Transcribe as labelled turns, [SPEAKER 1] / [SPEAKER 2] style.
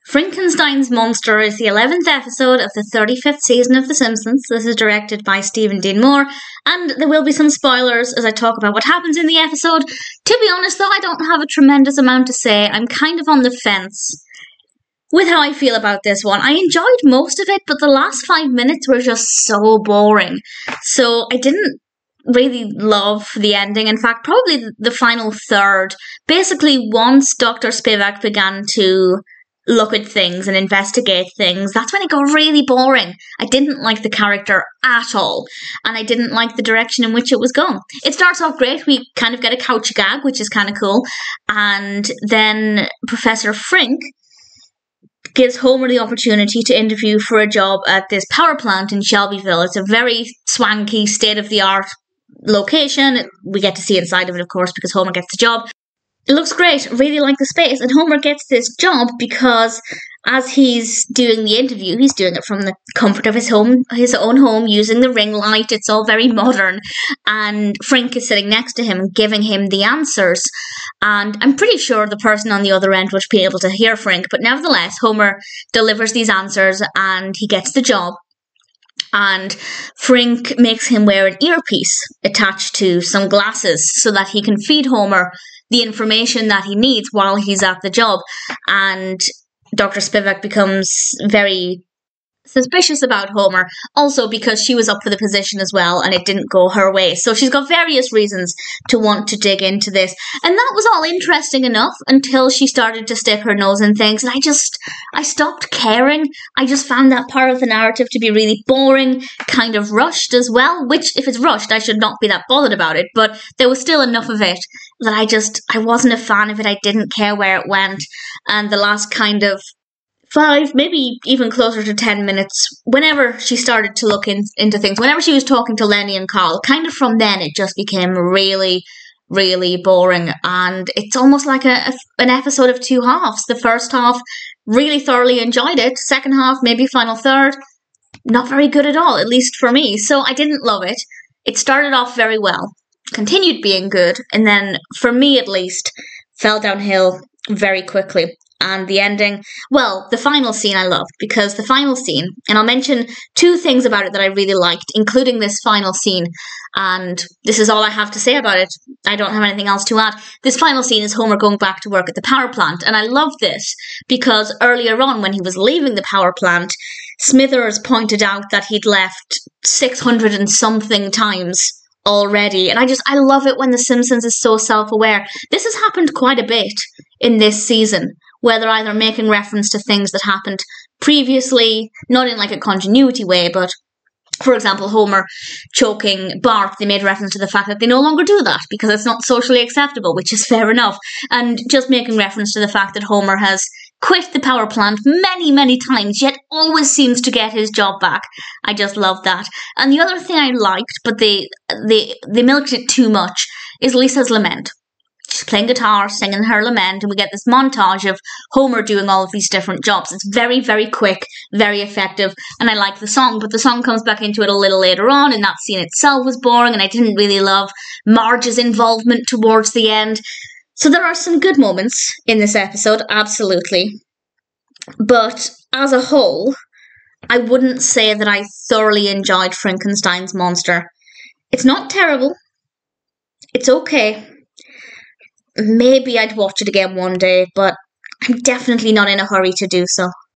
[SPEAKER 1] Frinkenstein's Monster is the 11th episode of the 35th season of The Simpsons. This is directed by Stephen Dean Moore, and there will be some spoilers as I talk about what happens in the episode. To be honest, though, I don't have a tremendous amount to say. I'm kind of on the fence with how I feel about this one. I enjoyed most of it, but the last 5 minutes were just so boring. So I didn't really love the ending. In fact, probably the final third. Basically, once Dr. Spivak began to look at things and investigate things, that's when it got really boring. I didn't like the character at all, and I didn't like the direction in which it was going. It starts off great. We kind of get a couch gag, which is kind of cool, and then Professor Frink gives Homer the opportunity to interview for a job at this power plant in Shelbyville. It's a very swanky, state-of-the-art location. We get to see inside of it, of course, because Homer gets the job. It looks great, really like the space, and Homer gets this job because as he's doing the interview, he's doing it from the comfort of his own home, using the ring light. It's all very modern, and Frink is sitting next to him and giving him the answers, and I'm pretty sure the person on the other end would be able to hear Frink, but nevertheless, Homer delivers these answers and he gets the job. And Frink makes him wear an earpiece attached to some glasses so that he can feed Homer the information that he needs while he's at the job. And Dr. Spivak becomes very suspicious about Homer, also because she was up for the position as well and it didn't go her way. So she's got various reasons to want to dig into this. And that was all interesting enough until she started to stick her nose in things, and I stopped caring. I just found that part of the narrative to be really boring, kind of rushed as well, which if it's rushed, I should not be that bothered about it, but there was still enough of it that I wasn't a fan of it. I didn't care where it went, and the last kind of 5, maybe even closer to 10 minutes, whenever she started to look into things, whenever she was talking to Lenny and Carl, kind of from then it just became really, really boring. And it's almost like an episode of two halves. The first half, really thoroughly enjoyed it. Second half, maybe final third, not very good at all, at least for me. So I didn't love it. It started off very well, continued being good, and then, for me at least, fell downhill very quickly. And the ending, well, the final scene I loved, because the final scene, and I'll mention 2 things about it that I really liked, including this final scene, and this is all I have to say about it. I don't have anything else to add. This final scene is Homer going back to work at the power plant, and I love this because earlier on when he was leaving the power plant, Smithers pointed out that he'd left 600 and something times already, and I love it when The Simpsons is so self-aware. This has happened quite a bit in this season, where they're either making reference to things that happened previously, not in like a continuity way, but for example, Homer choking Bart, they made reference to the fact that they no longer do that because it's not socially acceptable, which is fair enough, and just making reference to the fact that Homer has quit the power plant many, many times, yet always seems to get his job back. I just love that. And the other thing I liked, but they milked it too much, is Lisa's lament. She's playing guitar, singing her lament, and we get this montage of Homer doing all of these different jobs. It's very, very quick, very effective, and I like the song, but the song comes back into it a little later on, and that scene itself was boring, and I didn't really love Marge's involvement towards the end. So there are some good moments in this episode, absolutely. But as a whole, I wouldn't say that I thoroughly enjoyed Frinkenstein's Monster. It's not terrible. It's okay. Maybe I'd watch it again one day, but I'm definitely not in a hurry to do so.